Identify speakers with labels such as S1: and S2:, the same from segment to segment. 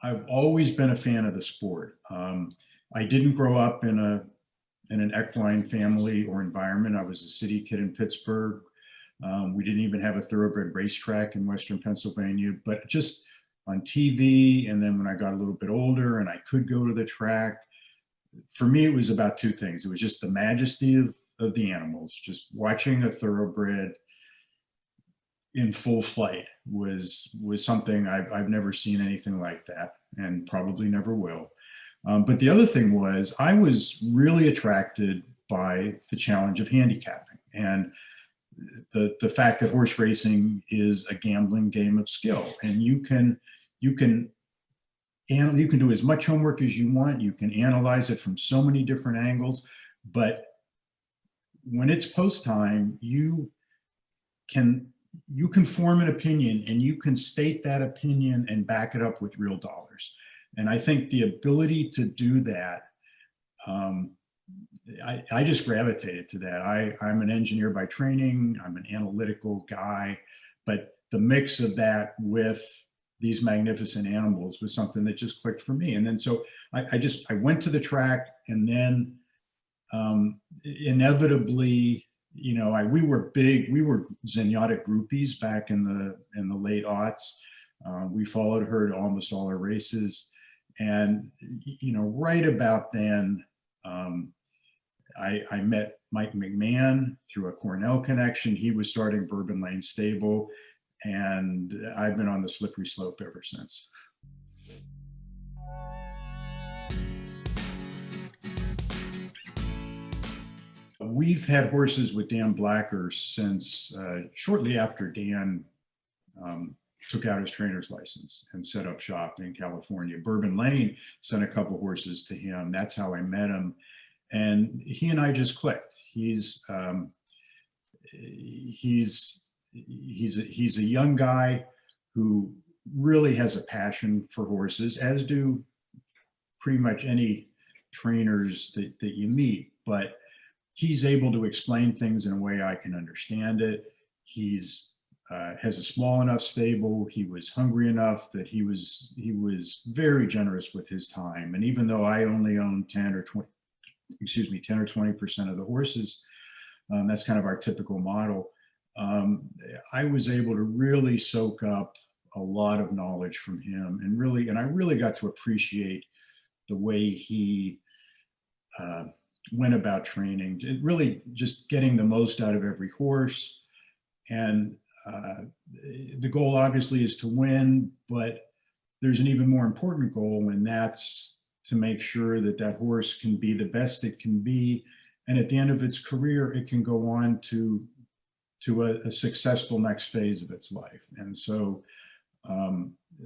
S1: I've always been a fan of the sport. I didn't grow up in an equine family or environment. I was a city kid in Pittsburgh. We didn't even have a thoroughbred racetrack in Western Pennsylvania, but just on TV. And then when I got a little bit older and I could go to the track, for me, it was about two things. It was just the majesty of the animals, just watching a thoroughbred in full flight was something I've never seen anything like that, and probably never will. But the other thing was I was really attracted by the challenge of handicapping and the fact that horse racing is a gambling game of skill, and you can and you can do as much homework as you want. You can analyze it from so many different angles, but when it's post time, can you can form an opinion, and you can state that opinion and back it up with real dollars. And I think the ability to do that, um, I just gravitated to that. I'm an engineer by training. I'm an analytical guy, but the mix of that with these magnificent animals was something that just clicked for me. And then so I went to the track, and then inevitably, we were Zenyatta groupies back in the late aughts. We followed her to almost all her races, and right about then, I met Mike McMahon through a Cornell connection. He was starting Bourbon Lane Stable, and I've been on the slippery slope ever since. We've had horses with Dan Blacker since shortly after Dan took out his trainer's license and set up shop in California. Bourbon Lane sent a couple horses to him. That's how I met him. And he and I just clicked. He's a young guy who really has a passion for horses, as do pretty much any trainers that you meet. But he's able to explain things in a way I can understand it. He's has a small enough stable. He was hungry enough that he was very generous with his time. And even though I only own 10 or 20% of the horses, that's kind of our typical model. I was able to really soak up a lot of knowledge from him, and I really got to appreciate the way he went about training, really just getting the most out of every horse. And the goal obviously is to win, but there's an even more important goal, and that's to make sure that that horse can be the best it can be. And at the end of its career, it can go on to a successful next phase of its life. And so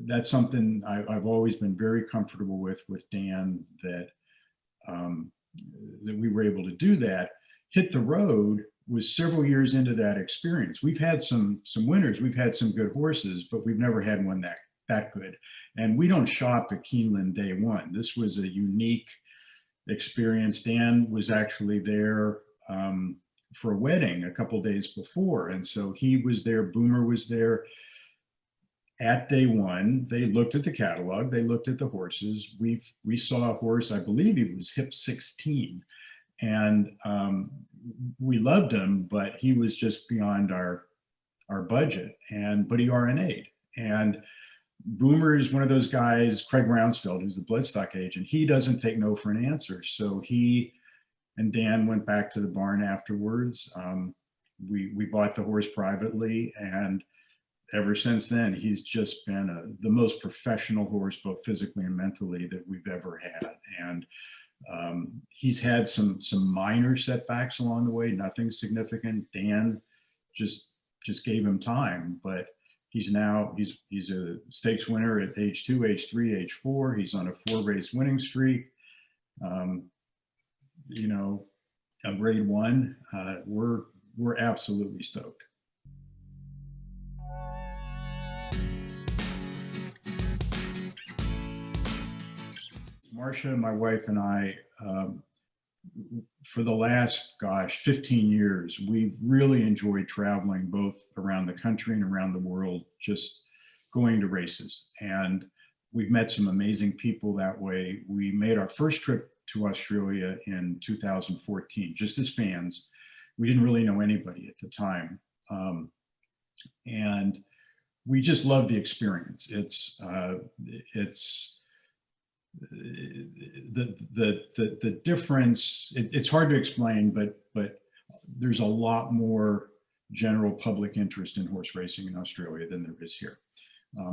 S1: that's something I've always been very comfortable with Dan, that we were able to do that. Hit the Road was several years into that experience. We've had some winners, we've had some good horses, but we've never had one that good. And we don't shop at Keeneland day one. This was a unique experience. Dan was actually there for a wedding a couple days before, and so he was there. Boomer was there at day one. They looked at the catalog, they looked at the horses. We saw a horse, I believe he was hip 16, and we loved him, but he was just beyond our budget. But he RNA'd. And Boomer is one of those guys, Craig Rounsfeld, who's the bloodstock agent. He doesn't take no for an answer. So he and Dan went back to the barn afterwards. We bought the horse privately, and ever since then, he's just been the most professional horse, both physically and mentally, that we've ever had. And he's had some minor setbacks along the way, nothing significant. Dan just gave him time, but he's a stakes winner at age 2, age 3, age 4. He's on a 4-race winning streak. A grade 1. We're absolutely stoked. Marcia, my wife, and I, for the last, 15 years, we've really enjoyed traveling both around the country and around the world, just going to races. And we've met some amazing people that way. We made our first trip to Australia in 2014, just as fans. We didn't really know anybody at the time. And we just love the experience. It's the difference. It's hard to explain, but there's a lot more general public interest in horse racing in Australia than there is here.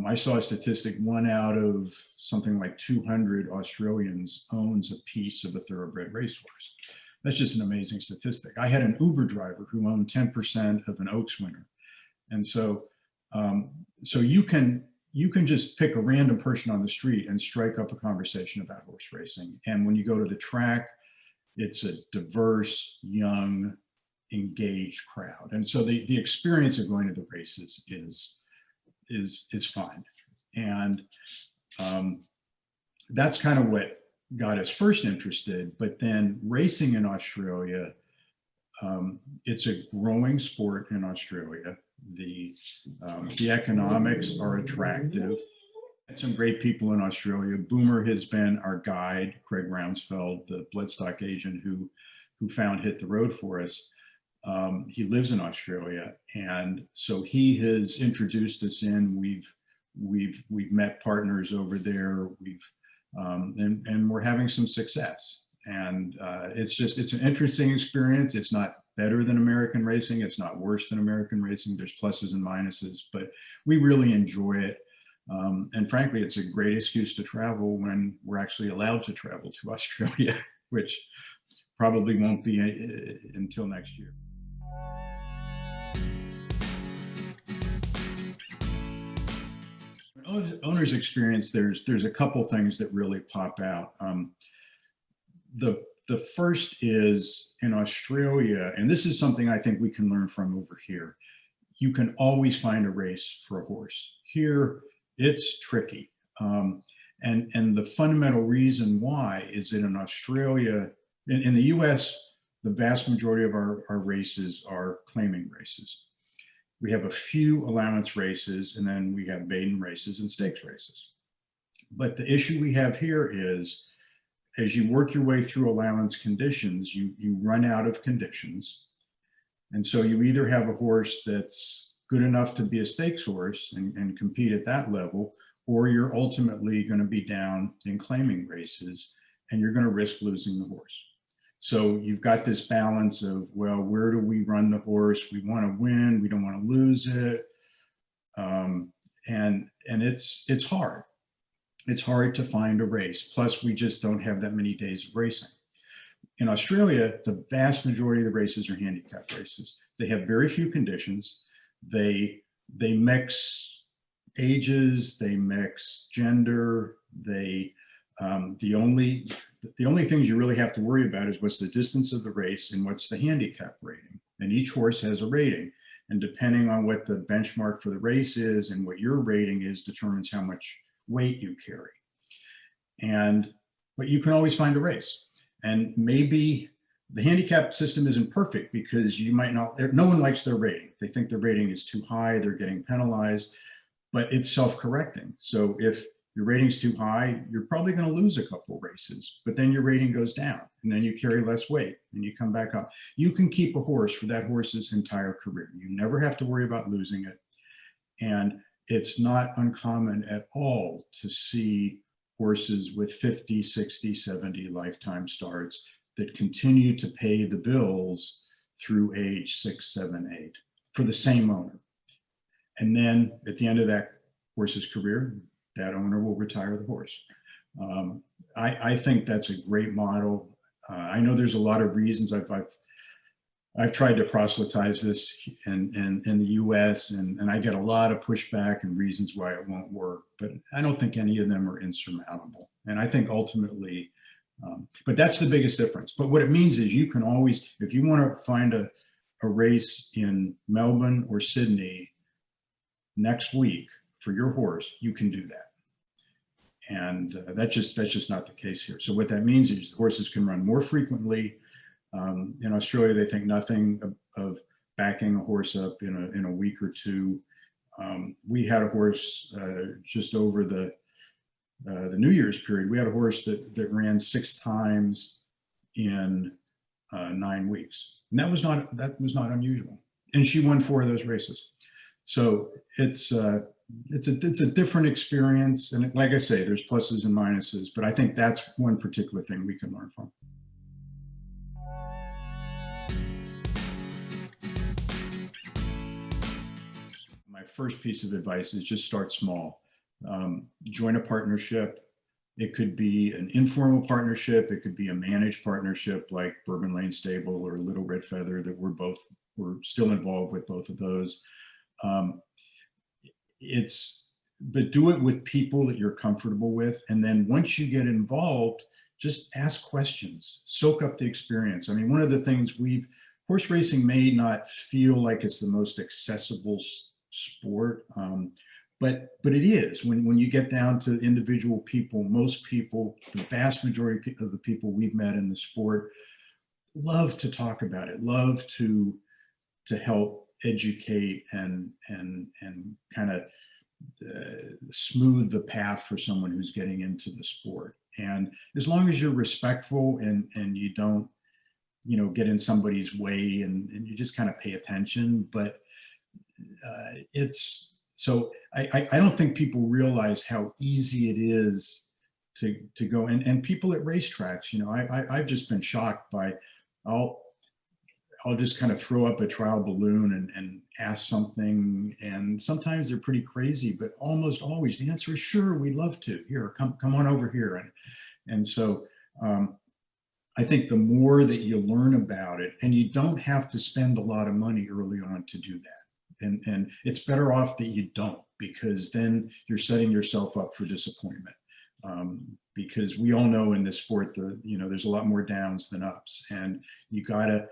S1: I saw a statistic: 1 out of something like 200 Australians owns a piece of a thoroughbred racehorse. That's just an amazing statistic. I had an Uber driver who owned 10% of an Oaks winner. And so, so you can just pick a random person on the street and strike up a conversation about horse racing. And when you go to the track, it's a diverse, young, engaged crowd. And so the experience of going to the races is fun. And that's kind of what got us first interested. But then racing in Australia, it's a growing sport in Australia. The economics are attractive. And some great people in Australia. Boomer has been our guide, Craig Rounsfeld, the bloodstock agent who found Hit the Road for us. He lives in Australia, and so he has introduced us in. We've met partners over there. And we're having some success. And it's an interesting experience. It's not better than American racing. It's not worse than American racing. There's pluses and minuses, but we really enjoy it. And frankly, it's a great excuse to travel when we're actually allowed to travel to Australia, which probably won't be until next year. Owner's experience, there's a couple things that really pop out. The first is in Australia, and this is something I think we can learn from over here. You can always find a race for a horse. Here, it's tricky. And the fundamental reason why is that in Australia, in the US, the vast majority of our races are claiming races. We have a few allowance races, and then we have maiden races and stakes races. But the issue we have here is, as you work your way through allowance conditions, you run out of conditions. And so you either have a horse that's good enough to be a stakes horse and compete at that level, or you're ultimately going to be down in claiming races and you're going to risk losing the horse. So you've got this balance of, well, where do we run the horse? We want to win, we don't want to lose it. And it's hard. It's hard to find a race. Plus, we just don't have that many days of racing. In Australia, the vast majority of the races are handicap races. They have very few conditions. They mix ages, they mix gender. The only things you really have to worry about is what's the distance of the race and what's the handicap rating. And each horse has a rating. And depending on what the benchmark for the race is and what your rating is determines how much weight you carry. But you can always find a race. And maybe the handicap system isn't perfect because you might not, no one likes their rating. They think their rating is too high, they're getting penalized, but it's self-correcting. So if your rating's too high, you're probably going to lose a couple races, but then your rating goes down and then you carry less weight and you come back up. You can keep a horse for that horse's entire career. You never have to worry about losing it. And it's not uncommon at all to see horses with 50, 60, 70 lifetime starts that continue to pay the bills through age 6, 7, 8 for the same owner. And then at the end of that horse's career, that owner will retire the horse. I think that's a great model. I know there's a lot of reasons. I've tried to proselytize this in the US, and I get a lot of pushback and reasons why it won't work, but I don't think any of them are insurmountable. And I think ultimately, but that's the biggest difference. But what it means is you can always, if you want to find a race in Melbourne or Sydney next week for your horse, you can do that. And that's just not the case here. So what that means is the horses can run more frequently. In Australia, they think nothing of backing a horse up in a week or two. We had a horse just over the the New Year's period, we had a horse that ran 6 times in 9 weeks, and that was not unusual. And she won 4 of those races. So it's a different experience, and like I say, there's pluses and minuses, but I think that's one particular thing we can learn from. My first piece of advice is just start small. Join a partnership. It could be an informal partnership. It could be a managed partnership like Bourbon Lane Stable or Little Red Feather that we're still involved with both of those. But do it with people that you're comfortable with. And then once you get involved, just ask questions, soak up the experience. I mean, one of the things horse racing may not feel like it's the most accessible sport, but it is. When you get down to individual people, most people, the vast majority of the people we've met in the sport love to talk about it, love to help educate and kind of smooth the path for someone who's getting into the sport. And as long as you're respectful and you don't, get in somebody's way and you just kind of pay attention. But it's so I don't think people realize how easy it is to go and people at racetracks. I've just been shocked by I'll just kind of throw up a trial balloon and ask something. And sometimes they're pretty crazy, but almost always the answer is sure, we'd love to. Here, come on over here. And so I think the more that you learn about it, and you don't have to spend a lot of money early on to do that. And it's better off that you don't, because then you're setting yourself up for disappointment. Because we all know in this sport, there's a lot more downs than ups, and you gotta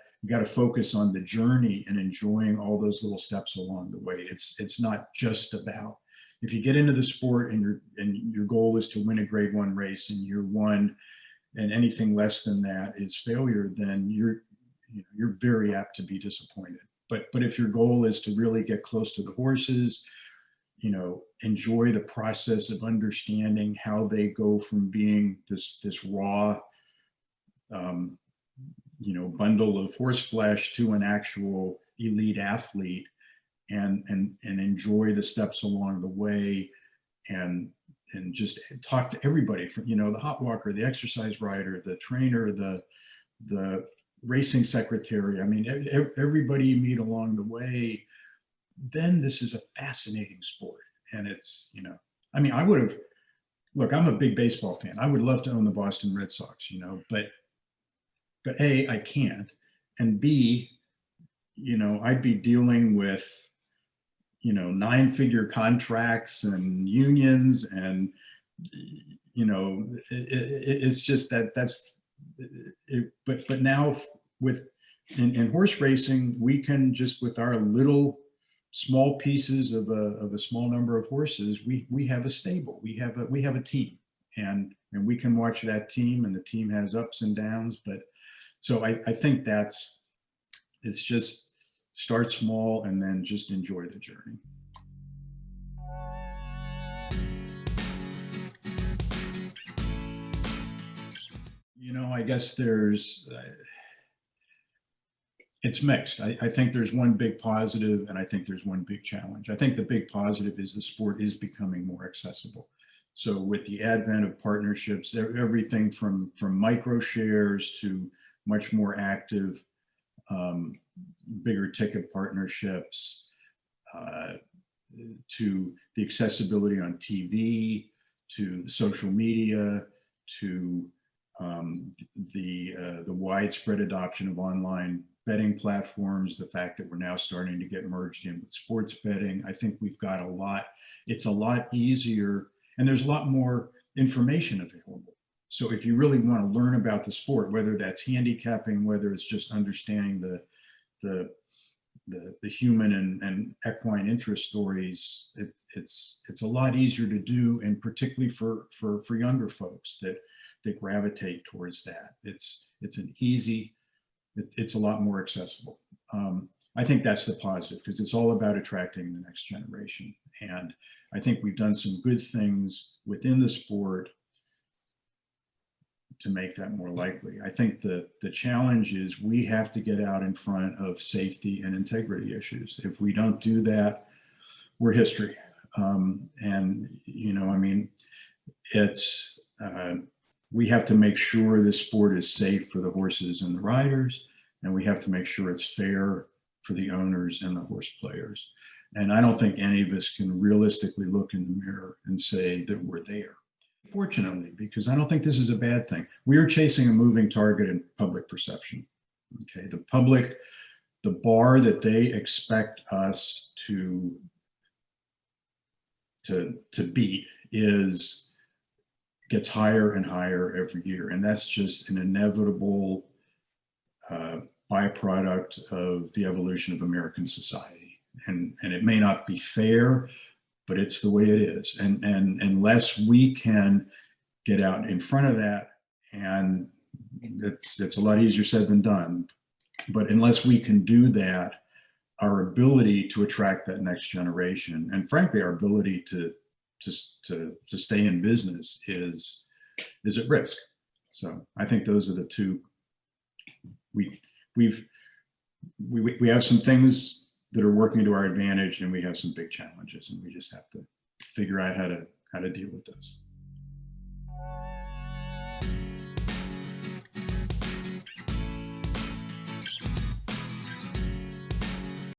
S1: focus on the journey and enjoying all those little steps along the way. It's not just about, if you get into the sport and your goal is to win a grade 1 race in year 1, and anything less than that is failure, then you're very apt to be disappointed. But if your goal is to really get close to the horses, enjoy the process of understanding how they go from being this raw bundle of horse flesh to an actual elite athlete, and enjoy the steps along the way, and just talk to everybody from the hot walker, the exercise rider, the trainer, the racing secretary. I mean, everybody you meet along the way. Then this is a fascinating sport, and it's I mean, I'm a big baseball fan. I would love to own the Boston Red Sox, but A, I can't, and B, I'd be dealing with 9-figure contracts and unions, and it's just that's it. But now in horse racing, we can just, with our little small pieces of a small number of horses, we have a stable, we have a team, and we can watch that team, and the team has ups and downs. But so I think it's just start small and then just enjoy the journey. I guess it's mixed. I think there's one big positive, and I think there's one big challenge. I think the big positive is the sport is becoming more accessible. So with the advent of partnerships, everything from micro shares to much more active, bigger ticket partnerships, to the accessibility on TV, to social media, to the widespread adoption of online betting platforms, the fact that we're now starting to get merged in with sports betting. I think we've got it's a lot easier, and there's a lot more information available. So if you really want to learn about the sport, whether that's handicapping, whether it's just understanding the human and equine interest stories, it's a lot easier to do, and particularly for younger folks that gravitate towards that. It's a lot more accessible. I think that's the positive, because it's all about attracting the next generation. And I think we've done some good things within the sport to make that more likely. I think the challenge is we have to get out in front of safety and integrity issues. If we don't do that, we're history. And, you know, I mean, it's, we have to make sure this sport is safe for the horses and the riders, and we have to make sure it's fair for the owners and the horse players. And I don't think any of us can realistically look in the mirror and say that we're there. Fortunately, because I don't think this is a bad thing. We are chasing a moving target in public perception. Okay, the public, the bar that they expect us to beat gets higher and higher every year, and that's just an inevitable byproduct of the evolution of American society. And it may not be fair, but it's the way it is. And unless we can get out in front of that, and it's a lot easier said than done, but unless we can do that, our ability to attract that next generation, and frankly, our ability to stay in business is at risk. So I think those are the two. We have some things that are working to our advantage, and we have some big challenges, and we just have to figure out how to deal with those.